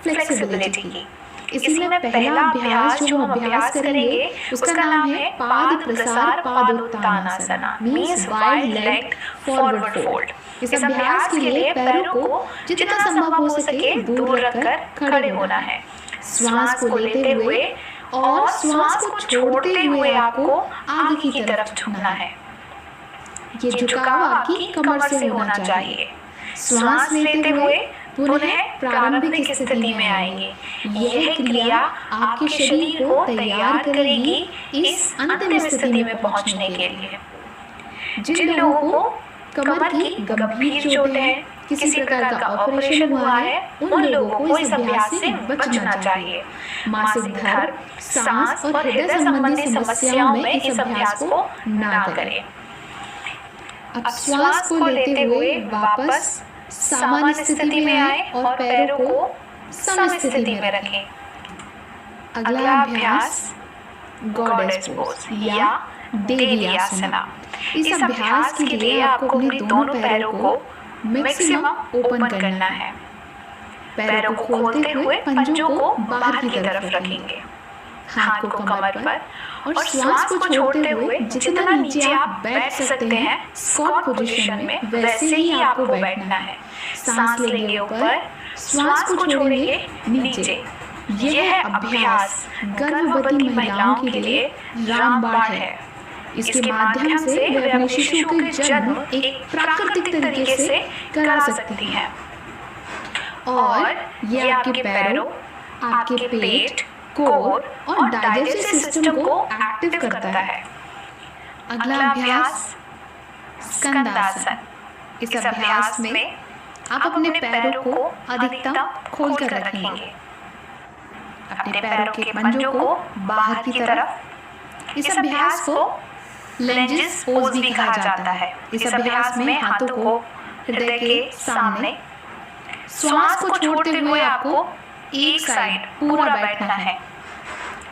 Flexibility की। इसी में पहला अभ्यास जो हम अभ्यास करेंगे उसका नाम है Pada Prasara Padottanasana, means wide leg forward fold. इस अभ्यास के लिए पैरों को जितना संभव हो सके दूर रखकर खड़े होना है। श्वास को लेते हुए और श्वास को छोड़ते हुए आपको आगे की तरफ झुकना है। ये झुकाव आपकी कमर से होना चाहिए। श्वास लेते हुए पुनः प्रारंभिक स्थिति में आएंगे। यह क्रिया आपके शरीर को तैयार करेगी इस अंतिम स्थिति में पहुंचने के लिए। जिन लोगों को कमर की गंभीर चोट है, किसी प्रकार का ऑपरेशन हुआ है, उन लोगों को इस अभ्यास से बचना चाहिए। मासिक धर्म, सांस और हृदय संबंधी समस्याओं में इस अभ्यास को ना करें। अब श्वास को लेते हुए वापस सामान्य स्थिति में आए और पैरों को समस्थिति में रखें। अगला अभ्यास गॉडेस पोज या देवी आसना। इस अभ्यास के लिए आपको अपने दोनों पैरों को मैक्सिमम ओपन करना है। पैरों को खोलते हुए पंजों को बाहर की तरफ रखेंगे, हाथ को कमर पर और श्वास को छोड़ते हुए जितना नीचे आप बैठ सकते हैं स्क्वाट पोजीशन में, वैसे ही आपको बैठना है। सांस लेंगे ऊपर, श्वास को छोड़ेंगे नीचे। यह अभ्यास गर्भवती महिलाओं के लिए रामबाण है। इसके माध्यम से वे अपने शिशु के जन्म एक प्राकृतिक तरीके से करा सकती हैं और ये आपके पैरों, आपके पेट, कोर और डाइजेस्टिव सिस्टम को एक्टिव करता है। अगला अभ्यास स्कंदासन। इस अभ्यास में आप अपने पैरों को अधिकतम खोलकर रखेंगे, अपने पैरों के पंजों को बाहर की तरफ। इस अभ्यास को लेंजिस पोज भी कहा जाता है। इस अभ्यास में हाथों को हृदय के सामने, श्वास को छोड़ते हुए आपको एक साइड पूरा बैठना है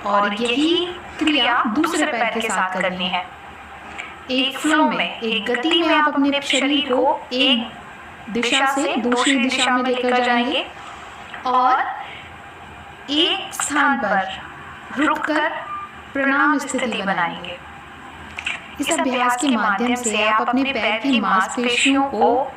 और यही क्रिया दूसरे पैर के साथ करनी है। एक फ्लो में, एक गति में आप अपने शरीर को एक दिशा से दूसरी दिशा में लेकर जाएंगे और एक स्थान पर रुककर प्रणाम स्थिति बनाएंगे। इस अभ्यास के माध्यम से आप अपने पैर की मांसपेशियों को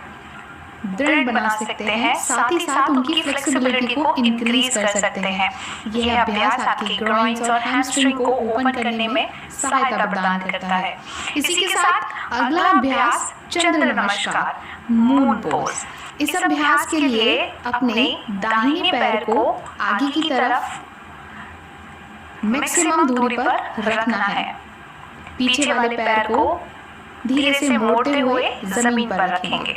दृढ़ बना सकते हैं, साथ ही साथ उनकी फ्लेक्सिबिलिटी को इंक्रीज कर सकते हैं। यह अभ्यास आपकी ग्रॉइन्स और हैमस्ट्रिंग को ओपन करने में सहायता प्रदान करता है। इसी के साथ अगला अभ्यास चंद्र नमस्कार, मून पोज। इस अभ्यास के लिए अपने दाहिने पैर को आगे की तरफ मैक्सिमम दूरी पर रखना है। पीछे वाले पैर को धीरे से मोड़ते हुए जमीन पर रखेंगे।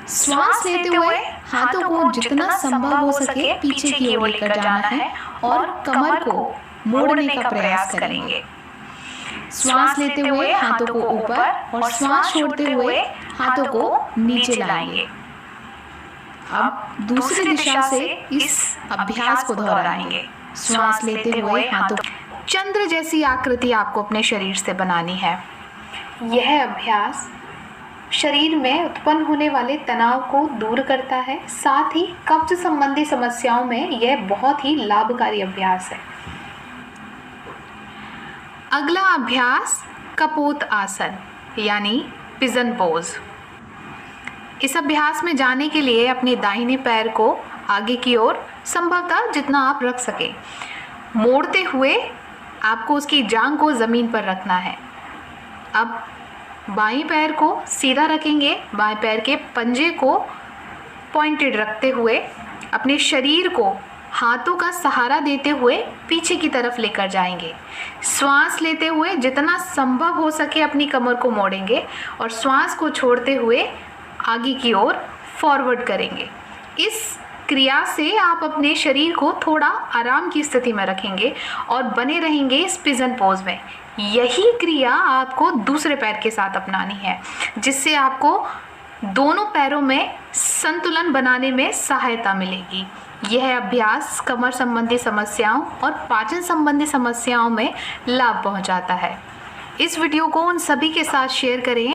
श्वास लेते हुए हाथों को जितना संभव हो सके पीछे की ओर लेकर जाना है और कमर को मोड़ने का प्रयास करेंगे। श्वास लेते हुए हाथों को ऊपर और श्वास छोड़ते हुए हाथों को नीचे लाएंगे। अब दूसरी दिशा से इस अभ्यास को दोहराएंगे। श्वास लेते हुए हाथों, चंद्र जैसी आकृति आपको अपने शरीर से बनानी है। यह अभ्यास शरीर में उत्पन्न होने वाले तनाव को दूर करता है, साथ ही कब्ज संबंधी समस्याओं में यह बहुत ही लाभकारी अभ्यास है। अगला अभ्यास कपोत आसन यानी पिजन पोज। इस अभ्यास में जाने के लिए अपने दाहिने पैर को आगे की ओर संभवतः जितना आप रख सके मोड़ते हुए आपको उसकी जांघ को ज़मीन पर रखना है। अब बाएं पैर को सीधा रखेंगे, बाएं पैर के पंजे को पॉइंटेड रखते हुए अपने शरीर को हाथों का सहारा देते हुए पीछे की तरफ लेकर जाएंगे। श्वास लेते हुए जितना संभव हो सके अपनी कमर को मोड़ेंगे और श्वास को छोड़ते हुए आगे की ओर फॉरवर्ड करेंगे। इस क्रिया से आप अपने शरीर को थोड़ा आराम की स्थिति में रखेंगे और बने रहेंगे इस पिजन पोज में। यही क्रिया आपको दूसरे पैर के साथ अपनानी है, जिससे आपको दोनों पैरों में संतुलन बनाने में सहायता मिलेगी। यह अभ्यास कमर संबंधी समस्याओं और पाचन संबंधी समस्याओं में लाभ पहुंचाता है। इस वीडियो को उन सभी के साथ शेयर करें